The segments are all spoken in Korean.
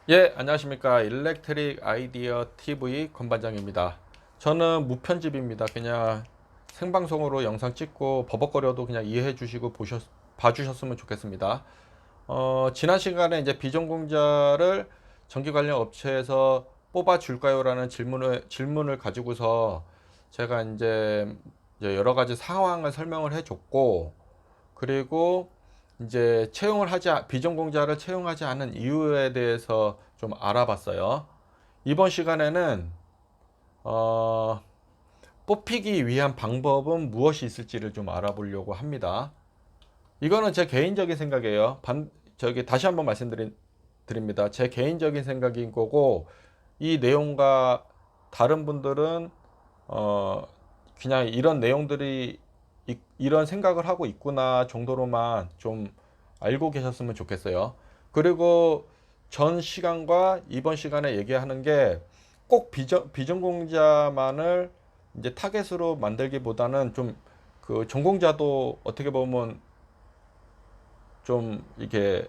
예, 안녕하십니까. 일렉트릭 아이디어 TV 건반장입니다. 저는 무편집입니다. 그냥 생방송으로 영상 찍고 버벅거려도 그냥 이해해 주시고 봐주셨으면 좋겠습니다. 지난 시간에 이제 비전공자를 전기 관련 업체에서 뽑아줄까요? 라는 질문을 가지고서 제가 이제 여러 가지 상황을 설명을 해줬고, 그리고 이제 비전공자를 채용하지 않은 이유에 대해서 좀 알아봤어요. 이번 시간에는 어, 뽑히기 위한 방법은 무엇이 있을지를 좀 알아보려고 합니다. 이거는 제 개인적인 생각이에요. 다시 한번 말씀드립니다. 제 개인적인 생각인 거고, 이 내용과 다른 분들은 어, 그냥 이런 내용들이 이런 생각을 하고 있구나 정도로만 좀 알고 계셨으면 좋겠어요. 그리고 전 시간과 이번 시간에 얘기하는 게 꼭 비전공자만을 이제 타겟으로 만들기보다는 좀 그 전공자도 어떻게 보면 좀 이게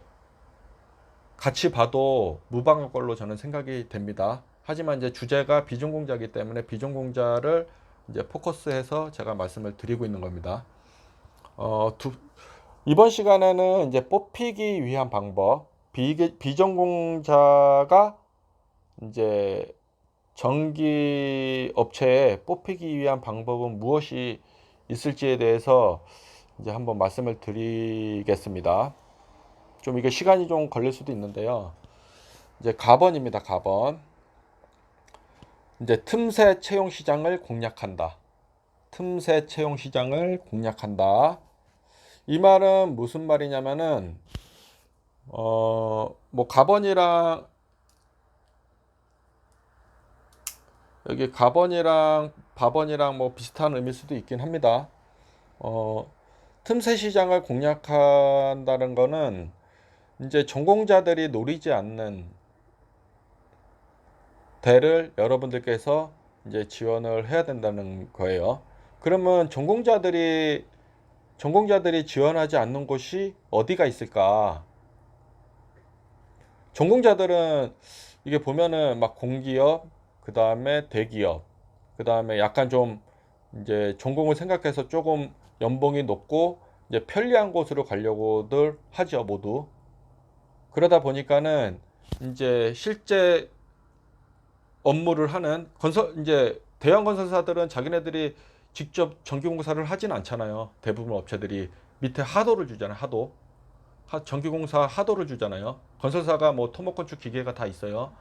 같이 봐도 무방할 걸로 저는 생각이 됩니다. 하지만 이제 주제가 비전공자이기 때문에 비전공자를 이제 포커스해서 제가 말씀을 드리고 있는 겁니다. 어, 두, 이번 시간에는 이제 뽑히기 위한 방법, 비전공자가 이제 전기 업체에 뽑히기 위한 방법은 무엇이 있을지에 대해서 이제 한번 말씀을 드리겠습니다. 좀 이게 시간이 좀 걸릴 수도 있는데요. 이제 가번입니다. 가번. 이제 틈새 채용 시장을 공략한다. 틈새 채용 시장을 공략한다. 이 말은 무슨 말이냐면은 뭐 가번이랑 여기 가번이랑 바번이랑 뭐 비슷한 의미일 수도 있긴 합니다. 어, 틈새 시장을 공략한다는 거는 이제 전공자들이 노리지 않는 대를 여러분들께서 이제 지원을 해야 된다는 거예요. 그러면 전공자들이 지원하지 않는 곳이 어디가 있을까? 전공자들은 이게 보면은 막 공기업, 그 다음에 대기업, 그 다음에 약간 좀 이제 전공을 생각해서 조금 연봉이 높고 이제 편리한 곳으로 가려고들 하죠, 모두. 그러다 보니까는 이제 실제 업무를 하는 이제 대형 건설사들은 자기네들이 직접 전기공사를 하진 않잖아요. 대부분 업체들이 밑에 하도를 주잖아요, 하도. 전기공사 하도를 주잖아요. 건설사가 뭐 토목건축 기계가 다 있어요.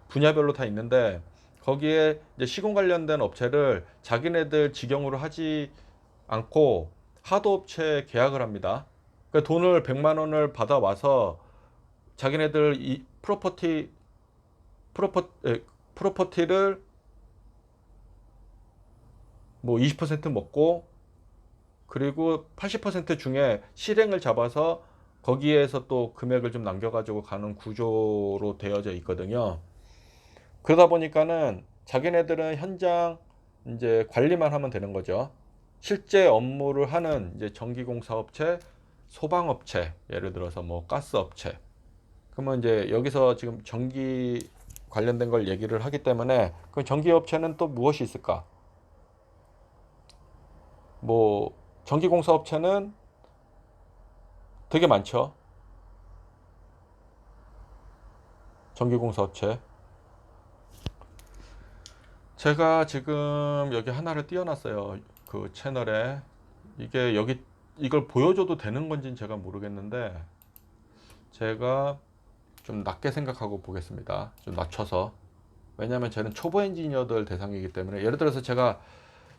분야별로 다 있는데 거기에 이제 시공 관련된 업체를 자기네들 직영으로 하지 않고 하도업체 계약을 합니다. 그러니까 돈을 100만 원을 받아와서 자기네들 이 프로퍼, 프로퍼티를 뭐 20% 먹고 그리고 80% 중에 실행을 잡아서 거기에서 또 금액을 좀 남겨가지고 가는 구조로 되어져 있거든요. 그러다 보니까는 자기네들은 현장 이제 관리만 하면 되는 거죠. 실제 업무를 하는 이제 전기공사업체, 소방업체, 예를 들어서 뭐 가스업체. 그러면 이제 여기서 지금 전기 관련된 걸 얘기를 하기 때문에 그 전기업체는 또 무엇이 있을까? 뭐 전기공사업체는 되게 많죠. 전기공사업체. 제가 지금 여기 하나를 띄워놨어요. 그 채널에. 이게 여기 이걸 보여줘도 되는 건지는 제가 모르겠는데 제가 좀 낮게 생각하고 보겠습니다. 좀 낮춰서. 왜냐하면 저는 초보 엔지니어들 대상이기 때문에 예를 들어서 제가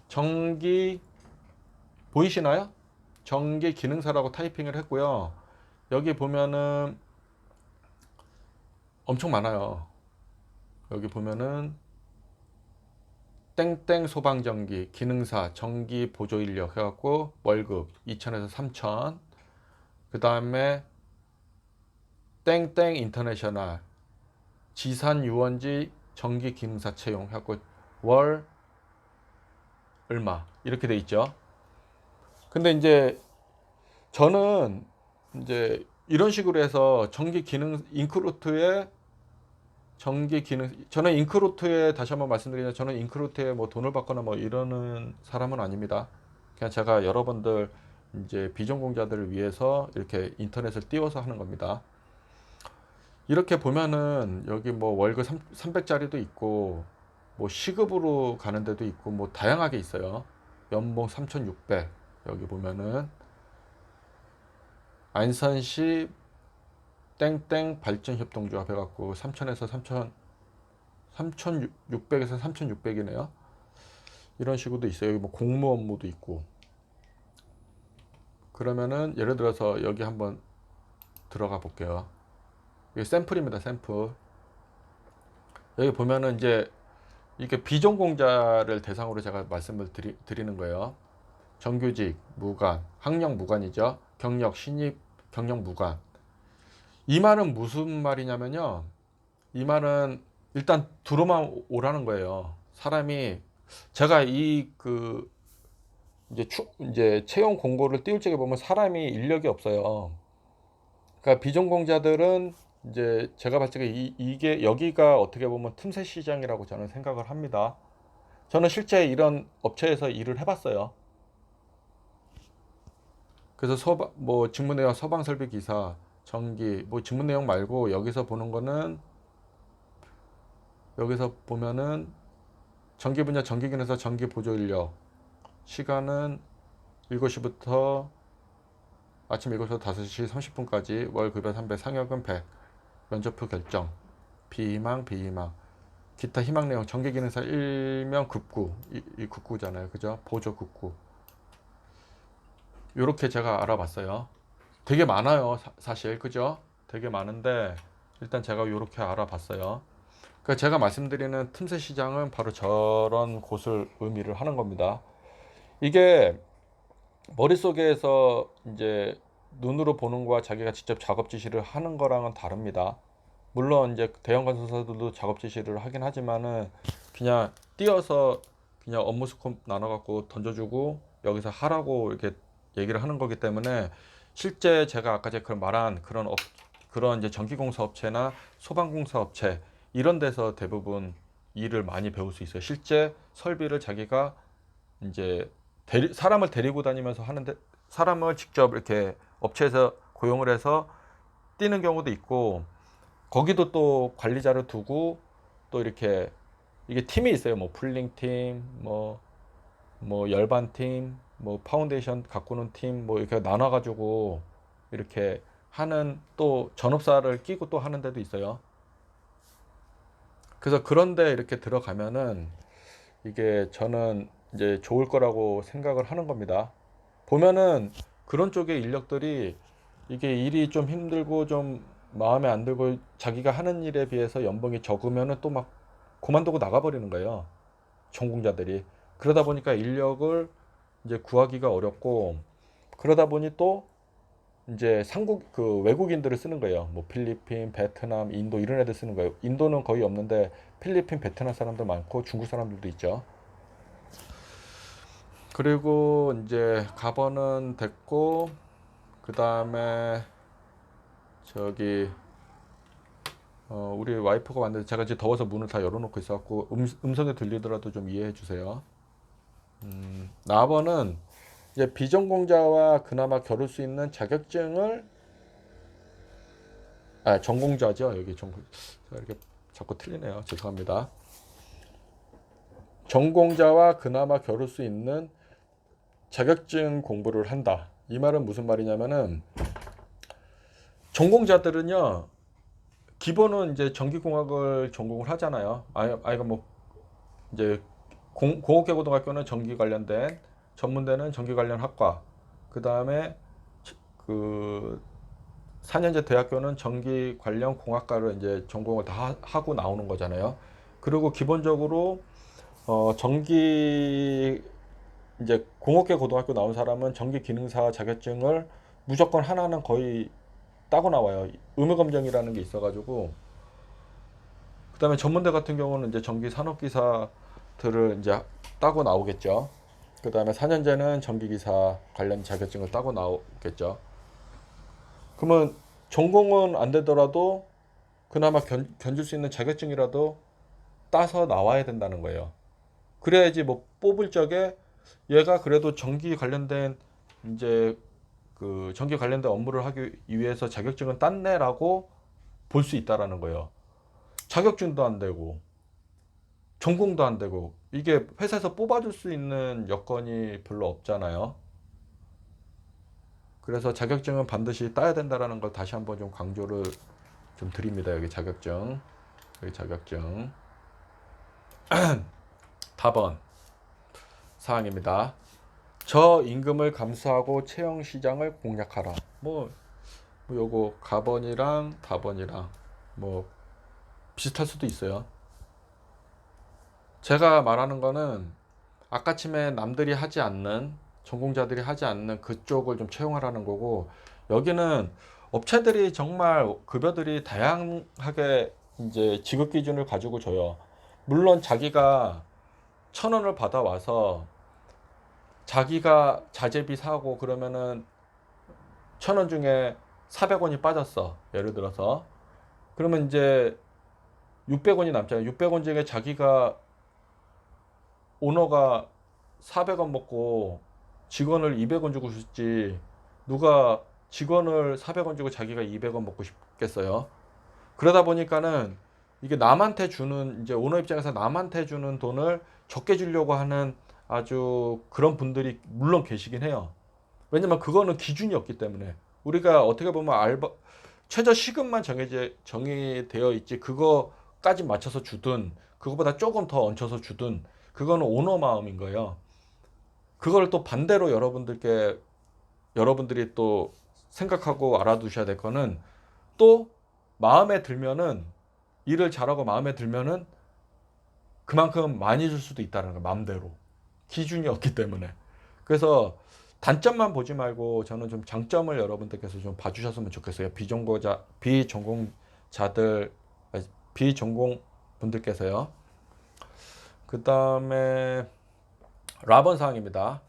전기 보이시나요? 전기 기능사라고 타이핑을 했고요. 여기 보면은 엄청 많아요. 여기 보면은 땡땡 소방전기 기능사 전기 보조 인력 해갖고 월급 2천에서 3천. 그 다음에 땡땡 인터내셔널 지산 유원지 전기 기능사 채용 해갖고 월 얼마 이렇게 돼 있죠. 근데 이제 저는 이제 이런 식으로 해서 전기 기능 인크루트에 전기 기능, 저는 잉크루트에 다시 한번 말씀드리면 저는 잉크루트에 뭐 돈을 받거나 뭐 이러는 사람은 아닙니다. 그냥 제가 여러분들 이제 비전공자들을 위해서 이렇게 인터넷을 띄워서 하는 겁니다. 이렇게 보면은 여기 뭐 월급 300짜리도 있고 뭐 시급으로 가는 데도 있고 뭐 다양하게 있어요. 연봉 3,600. 여기 보면은 안산시 땡땡 발전협동조합 해갖고 3,000에서 3,600에서 3,600이네요. 이런 식으로도 있어요. 여기 뭐 공무 업무도 있고. 그러면은 예를 들어서 여기 한번 들어가 볼게요. 이게 샘플입니다. 샘플. 여기 보면은 이제 이게 비전공자를 대상으로 제가 말씀을 드리는 거예요. 정규직, 무관, 학력 무관이죠. 경력, 신입, 경력 무관. 이 말은 무슨 말이냐면요. 이 말은 일단 들어만 오라는 거예요. 사람이 제가 이제 채용 공고를 띄울 적에 보면 사람이 인력이 없어요. 그러니까 비전공자들은 이제 제가 봤을 때 이게 여기가 어떻게 보면 틈새 시장이라고 저는 생각을 합니다. 저는 실제 이런 업체에서 일을 해봤어요. 그래서 뭐 직무 내용 서방 설비 기사, 전기, 뭐 직무 내용 말고 여기서 보는 거는 여기서 보면은 전기 분야 전기 기능사 전기 보조 인력 시간은 7시부터 아침 7시부터 5시 30분까지 월 급여 300 상여금 100 면접표 결정 비희망 기타 희망 내용 전기 기능사 일명 급구 이 급구잖아요. 그죠? 보조 급구 요렇게 제가 알아봤어요. 되게 많아요. 사실 그죠? 되게 많은데 일단 제가 요렇게 알아봤어요. 그러니까 제가 말씀드리는 틈새 시장은 바로 저런 곳을 의미를 하는 겁니다. 이게 머릿속에서 이제 눈으로 보는 거와 자기가 직접 작업 지시를 하는 거랑은 다릅니다. 물론 이제 대형 건설사들도 작업 지시를 하긴 하지만은 그냥 띄어서 그냥 업무 스코프 나눠 갖고 던져주고 여기서 하라고 이렇게 얘기를 하는 거기 때문에 실제 제가 아까 제가 말한 그런 이제 전기공사 업체나 소방공사 업체 이런 데서 대부분 일을 많이 배울 수 있어요. 실제 설비를 자기가 이제 사람을 데리고 다니면서 하는데 사람을 직접 이렇게 업체에서 고용을 해서 뛰는 경우도 있고 거기도 또 관리자를 두고 또 이렇게 이게 팀이 있어요. 뭐 풀링 팀, 뭐 열반 팀, 뭐 파운데이션 가꾸는 팀, 뭐 이렇게 나눠가지고 이렇게 하는 또 전업사를 끼고 또 하는 데도 있어요. 그래서 그런데 이렇게 들어가면은 이게 저는 이제 좋을 거라고 생각을 하는 겁니다. 보면은 그런 쪽의 인력들이 이게 일이 좀 힘들고 좀 마음에 안 들고 자기가 하는 일에 비해서 연봉이 적으면은 또 막 그만두고 나가버리는 거예요. 전공자들이. 그러다 보니까 인력을 이제 구하기가 어렵고 그러다 보니 또 이제 외국인들을 쓰는 거예요. 뭐 필리핀, 베트남, 인도 이런 애들 쓰는 거예요. 인도는 거의 없는데 필리핀, 베트남 사람들 많고 중국 사람들도 있죠. 그리고 이제 가버는 됐고 그 다음에 저기 우리 와이프가 왔는데 제가 지금 더워서 문을 다 열어놓고 있어갖고 음성이 들리더라도 좀 이해해 주세요. 4번은 이제 비전공자와 그나마 겨룰 수 있는 자격증을 전공자죠. 여기 전공 제가 이렇게 자꾸 틀리네요. 죄송합니다. 전공자와 그나마 겨룰 수 있는 자격증 공부를 한다. 이 말은 무슨 말이냐면은 전공자들은요 기본은 이제 전기공학을 전공을 하잖아요. 아이가 뭐 이제 공업계고등학교는 전기 관련된 전문대는 전기 관련 학과. 그 다음에 그 4년제 대학교는 전기 관련 공학과를 이제 전공을 다 하고 나오는 거잖아요. 그리고 기본적으로 전기 이제 공업계 고등학교 나온 사람은 전기 기능사 자격증을 무조건 하나는 거의 따고 나와요. 의무 검정이라는 게 있어가지고 그다음에 전문대 같은 경우는 이제 전기 산업기사들을 이제 따고 나오겠죠. 그다음에 4년제는 전기기사 관련 자격증을 따고 나오겠죠. 그러면 전공은 안 되더라도 그나마 견줄 수 있는 자격증이라도 따서 나와야 된다는 거예요. 그래야지 뭐 뽑을 적에 얘가 그래도 전기 관련된 이제 그 전기 관련된 업무를 하기 위해서 자격증은 땄네라고 볼 수 있다라는 거예요. 자격증도 안 되고 전공도 안 되고 이게 회사에서 뽑아줄 수 있는 여건이 별로 없잖아요. 그래서 자격증은 반드시 따야 된다라는 걸 다시 한번 좀 강조를 좀 드립니다. 여기 자격증, 여기 자격증. 다번 사항입니다. 저임금을 감수하고 채용 시장을 공략하라. 뭐 요거 가번이랑 다번이랑 뭐 비슷할 수도 있어요. 제가 말하는 거는 아까침에 남들이 하지 않는 전공자들이 하지 않는 그쪽을 좀 채용하라는 거고, 여기는 업체들이 정말 급여들이 다양하게 이제 지급 기준을 가지고 줘요. 물론 자기가 1,000원을 받아와서 자기가 자재비 사고 그러면은 1,000원 중에 400원이 빠졌어. 예를 들어서. 그러면 이제 600원이 남잖아요. 600원 중에 자기가 오너가 400원 먹고 직원을 200원 주고 싶지, 누가 직원을 400원 주고 자기가 200원 먹고 싶겠어요. 그러다 보니까는 이게 남한테 주는, 이제 오너 입장에서 남한테 주는 돈을 적게 주려고 하는 아주 그런 분들이 물론 계시긴 해요. 왜냐면 그거는 기준이 없기 때문에. 우리가 어떻게 보면 최저 시급만 정해되어 있지, 그거까지 맞춰서 주든 그거보다 조금 더 얹혀서 주든 그거는 오너 마음인 거예요. 그걸 또 반대로 여러분들이 또 생각하고 알아두셔야 될 거는, 또 마음에 들면은, 일을 잘하고 마음에 들면은 그만큼 많이 줄 수도 있다는 거예요. 마음대로. 기준이 없기 때문에. 그래서 단점만 보지 말고 저는 좀 장점을 여러분들께서 좀 봐주셨으면 좋겠어요. 비전공자들, 비전공 분들께서요. 그 다음에 라번 사항입니다.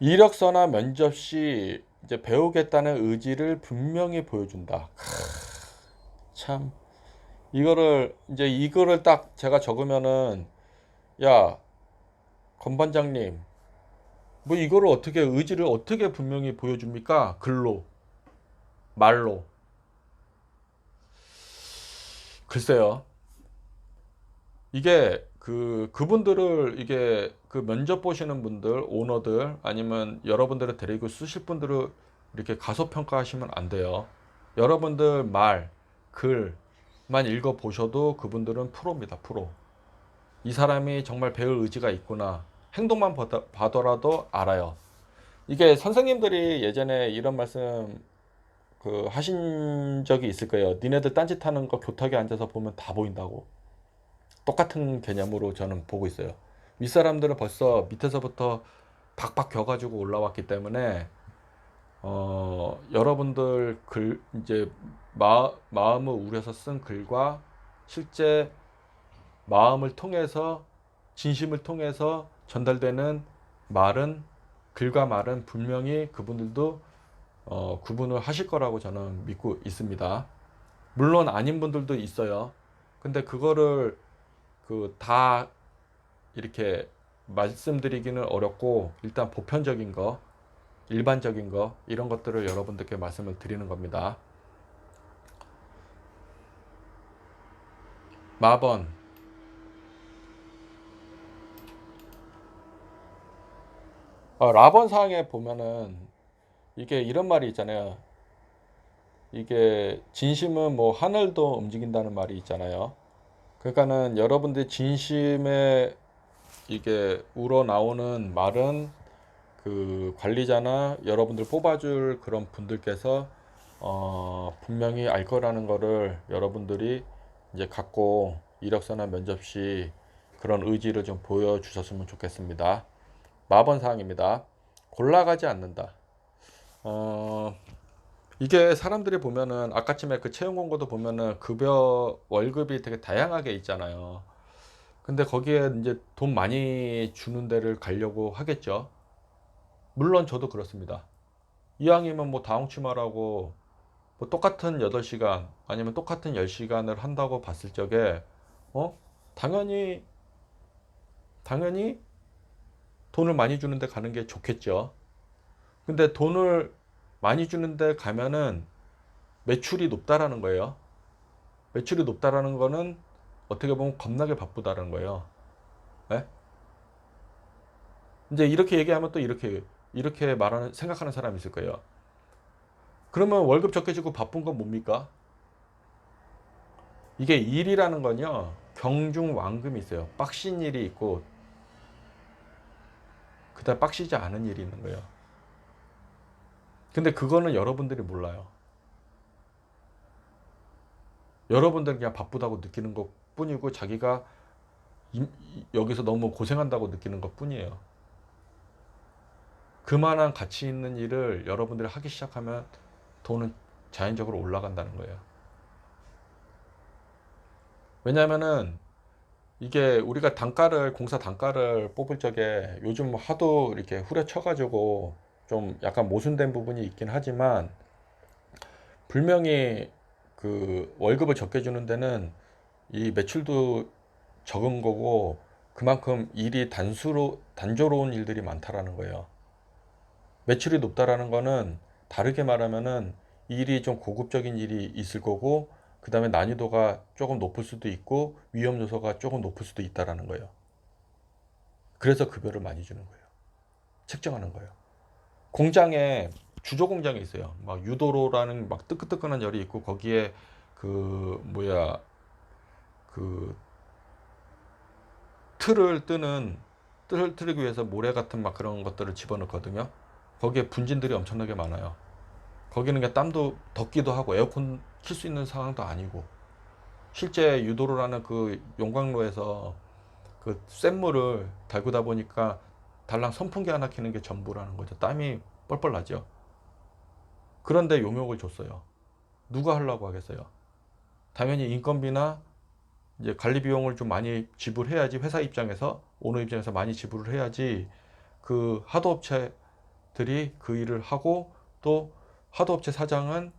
이력서나 면접 시 이제 배우겠다는 의지를 분명히 보여준다. 참, 이거를 딱 제가 적으면은, 야, 건반장님, 뭐 이거를 어떻게, 의지를 어떻게 분명히 보여줍니까? 글로, 말로. 글쎄요. 이게 그분들을, 이게 그 면접 보시는 분들, 오너들, 아니면 여러분들을 데리고 쓰실 분들을 이렇게 가소평가하시면 안 돼요. 여러분들 말, 글만 읽어 보셔도 그분들은 프로입니다. 프로. 이 사람이 정말 배울 의지가 있구나. 행동만 봐더라도 알아요. 이게 선생님들이 예전에 이런 말씀 하신 적이 있을 거예요. 니네들 딴짓하는 거 교탁에 앉아서 보면 다 보인다고. 똑같은 개념으로 저는 보고 있어요. 윗사람들은 벌써 밑에서부터 박박 겨가지고 올라왔기 때문에, 여러분들 이제 마음을 우려서 쓴 글과 실제 마음을 통해서, 진심을 통해서 전달되는 말은, 글과 말은 분명히 그분들도 구분을 하실 거라고 저는 믿고 있습니다. 물론 아닌 분들도 있어요. 근데 그거를 다 이렇게 말씀드리기는 어렵고, 일단 보편적인 거, 일반적인 거, 이런 것들을 여러분들께 말씀을 드리는 겁니다. 마번. 라번 사항에 보면은 이게 이런 말이 있잖아요. 이게 진심은 뭐 하늘도 움직인다는 말이 있잖아요. 그러니까는 여러분들 진심에 이게 우러나오는 말은 관리자나 여러분들 뽑아줄 그런 분들께서 분명히 알 거라는 거를 여러분들이 이제 갖고 이력서나 면접 시 그런 의지를 좀 보여주셨으면 좋겠습니다. 마번 사항입니다. 골라가지 않는다. 이게 사람들이 보면은 아까쯤에 그 채용 공고도 보면은 급여 월급이 되게 다양하게 있잖아요. 근데 거기에 이제 돈 많이 주는 데를 가려고 하겠죠. 물론 저도 그렇습니다. 이왕이면 뭐 다홍치마라고 뭐 똑같은 8시간 아니면 똑같은 10시간을 한다고 봤을 적에 어? 당연히 당연히 돈을 많이 주는데 가는 게 좋겠죠. 근데 돈을 많이 주는데 가면은 매출이 높다라는 거예요. 매출이 높다라는 거는 어떻게 보면 겁나게 바쁘다는 거예요. 예? 이제 이렇게 얘기하면 또 이렇게 말하는 생각하는 사람이 있을 거예요. 그러면 월급 적게 주고 바쁜 건 뭡니까? 이게 일이라는 건요. 경중왕금이 있어요. 빡신 일이 있고 그다음 빡시지 않은 일이 있는 거예요. 근데 그거는 여러분들이 몰라요. 여러분들은 그냥 바쁘다고 느끼는 것 뿐이고 자기가 여기서 너무 고생한다고 느끼는 것 뿐이에요. 그만한 가치 있는 일을 여러분들이 하기 시작하면 돈은 자연적으로 올라간다는 거예요. 왜냐면은 이게 우리가 공사 단가를 뽑을 적에 요즘 하도 이렇게 후려쳐가지고 좀 약간 모순된 부분이 있긴 하지만 분명히 그 월급을 적게 주는 데는 이 매출도 적은 거고 그만큼 일이 단조로운 일들이 많다라는 거예요. 매출이 높다라는 거는 다르게 말하면은 일이 좀 고급적인 일이 있을 거고 그 다음에 난이도가 조금 높을 수도 있고 위험 요소가 조금 높을 수도 있다라는 거예요. 그래서 급여를 많이 주는 거예요. 책정하는 거예요. 공장에 주조 공장이 있어요. 막 유도로라는 막 뜨끈뜨끈한 열이 있고 거기에 그 뭐야 그 틀을 틀기 위해서 모래 같은 막 그런 것들을 집어넣거든요. 거기에 분진들이 엄청나게 많아요. 거기는 그냥 땀도 덥기도 하고 에어컨 킬 수 있는 상황도 아니고 실제 유도로라는 그 용광로에서 그 쇳물을 달구다 보니까 달랑 선풍기 하나 켜는 게 전부라는 거죠. 땀이 뻘뻘 나죠. 그런데 용역을 줬어요. 누가 하려고 하겠어요? 당연히 인건비나 이제 관리 비용을 좀 많이 지불해야지 회사 입장에서 오너 입장에서 많이 지불을 해야지 그 하도업체들이 그 일을 하고 또 하도업체 사장은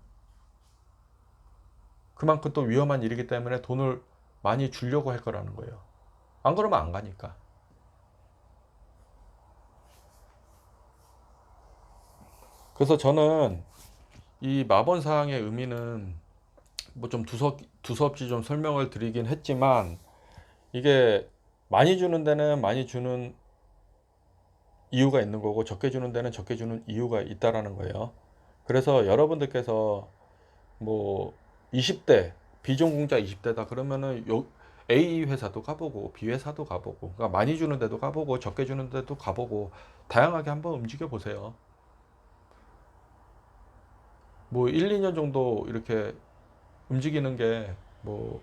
그만큼 또 위험한 일이기 때문에 돈을 많이 주려고 할 거라는 거예요. 안 그러면 안 가니까. 그래서 저는 이 마번사항의 의미는 뭐 좀 두서없이 좀 설명을 드리긴 했지만 이게 많이 주는 데는 많이 주는 이유가 있는 거고 적게 주는 데는 적게 주는 이유가 있다라는 거예요. 그래서 여러분들께서 뭐 20대 비전공자 20대다 그러면은 A 회사도 가보고 B 회사도 가보고 그러니까 많이 주는 데도 가보고 적게 주는 데도 가보고 다양하게 한번 움직여 보세요. 뭐 1, 2년 정도 이렇게 움직이는 게 뭐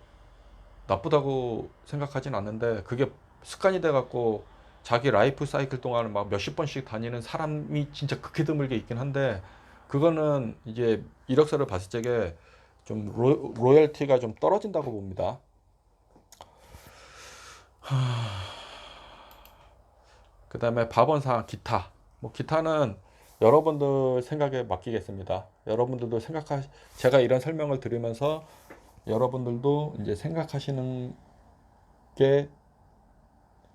나쁘다고 생각하진 않는데 그게 습관이 돼 갖고 자기 라이프 사이클 동안 막 몇십 번씩 다니는 사람이 진짜 극히 드물게 있긴 한데 그거는 이제 이력서를 봤을 적에 좀 로열티가 좀 떨어진다고 봅니다. 그 다음에 밥원사 기타. 뭐 기타는 여러분들 생각에 맡기겠습니다. 여러분들도 제가 이런 설명을 드리면서 여러분들도 이제 생각하시는 게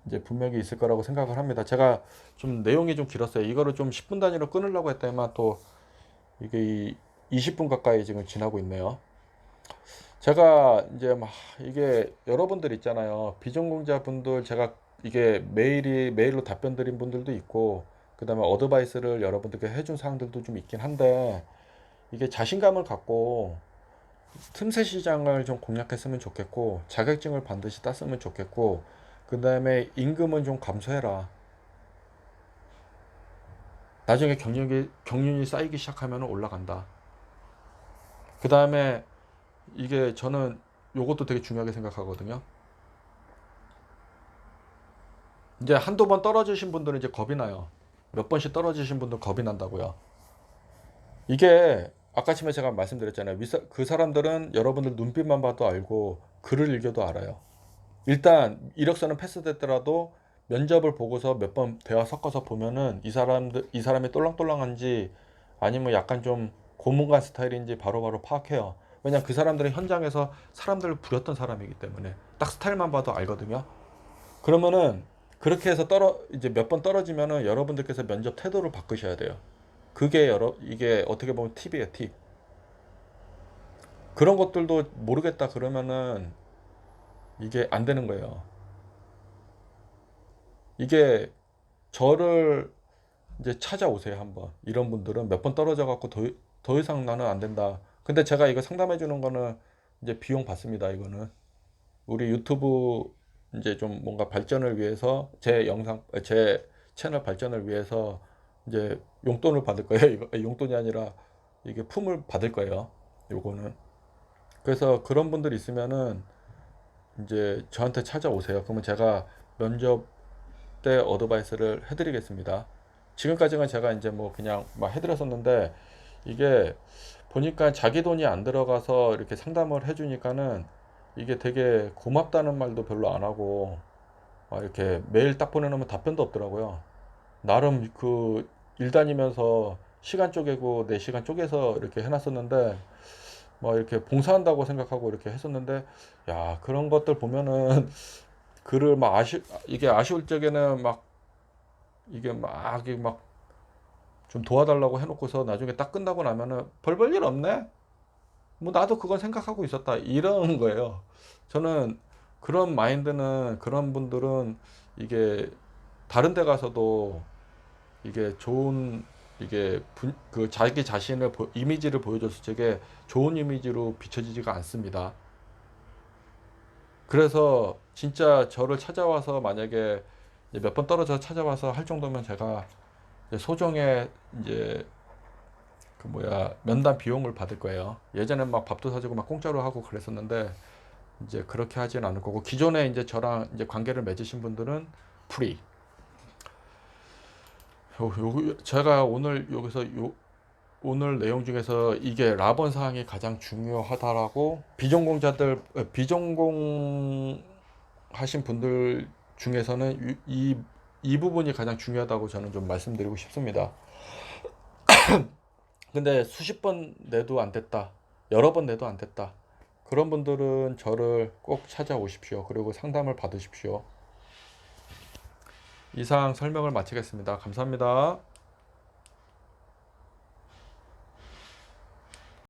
이제 분명히 있을 거라고 생각을 합니다. 제가 좀 내용이 좀 길었어요. 이거를 좀 10분 단위로 끊으려고 했더니만 또 이게 20분 가까이 지금 지나고 있네요. 제가 이제 막 이게 여러분들 있잖아요. 비전공자분들 제가 이게 메일로 답변 드린 분들도 있고 그다음에 어드바이스를 여러분들께 해준 사항들도 좀 있긴 한데 이게 자신감을 갖고 틈새 시장을 좀 공략했으면 좋겠고 자격증을 반드시 땄으면 좋겠고 그다음에 임금은 좀 감소해라. 나중에 경륜이 쌓이기 시작하면 올라간다. 그다음에 이게 저는 요것도 되게 중요하게 생각하거든요. 이제 한두 번 떨어지신 분들은 이제 겁이 나요. 몇 번씩 떨어지신 분들 겁이 난다고요. 이게 아까 전에 제가 말씀드렸잖아요. 그 사람들은 여러분들 눈빛만 봐도 알고 글을 읽어도 알아요. 일단 이력서는 패스됐더라도 면접을 보고서 몇 번 대화 섞어서 보면은 이 사람이 똘랑똘랑한지 아니면 약간 좀 고문관 스타일인지 바로바로 파악해요. 왜냐면 그 사람들은 현장에서 사람들을 부렸던 사람이기 때문에 딱 스타일만 봐도 알거든요. 그러면은 그렇게 해서 이제 몇 번 떨어지면은 여러분들께서 면접 태도를 바꾸셔야 돼요. 그게 이게 어떻게 보면 팁이에요, 팁. 그런 것들도 모르겠다 그러면은 이게 안 되는 거예요. 이게 저를 이제 찾아오세요, 한번. 이런 분들은 몇 번 떨어져 갖고 더 이상 나는 안 된다. 근데 제가 이거 상담해 주는 거는 이제 비용 받습니다, 이거는. 우리 유튜브 이제 좀 뭔가 발전을 위해서 제 채널 발전을 위해서 이제 용돈을 받을 거예요. 이거 용돈이 아니라 이게 품을 받을 거예요. 요거는. 그래서 그런 분들 있으면은 이제 저한테 찾아오세요. 그러면 제가 면접 때 어드바이스를 해드리겠습니다. 지금까지는 제가 이제 뭐 그냥 막 해드렸었는데 이게 보니까 자기 돈이 안 들어가서 이렇게 상담을 해주니까는 이게 되게 고맙다는 말도 별로 안 하고 이렇게 메일 딱 보내놓으면 답변도 없더라고요. 나름 그 일 다니면서 시간 쪼개고 내 시간 쪼개서 이렇게 해놨었는데 뭐 이렇게 봉사한다고 생각하고 이렇게 했었는데 야 그런 것들 보면은 글을 막 이게 아쉬울 적에는 막 이게 막 좀 도와달라고 해놓고서 나중에 딱 끝나고 나면은 별일 없네? 뭐 나도 그건 생각하고 있었다. 이런 거예요. 저는 그런 마인드는 그런 분들은 이게 다른 데 가서도 이게 좋은 이게 그 자기 자신을 이미지를 보여줘서 되게 좋은 이미지로 비춰지지가 않습니다. 그래서 진짜 저를 찾아와서 만약에 몇 번 떨어져 찾아와서 할 정도면 제가 이제 소정의 이제 그 뭐야 면담 비용을 받을 거예요. 예전엔 막 밥도 사주고 막 공짜로 하고 그랬었는데 이제 그렇게 하진 않을 거고 기존에 이제 저랑 이제 관계를 맺으신 분들은 프리. 제가 오늘 여기서 오늘 내용 중에서 이게 라본 사항이 가장 중요하다라고 비전공 하신 분들 중에서는 이 부분이 가장 중요하다고 저는 좀 말씀드리고 싶습니다. 근데 수십 번 내도 안 됐다. 여러 번 내도 안 됐다. 그런 분들은 저를 꼭 찾아오십시오. 그리고 상담을 받으십시오. 이상 설명을 마치겠습니다. 감사합니다.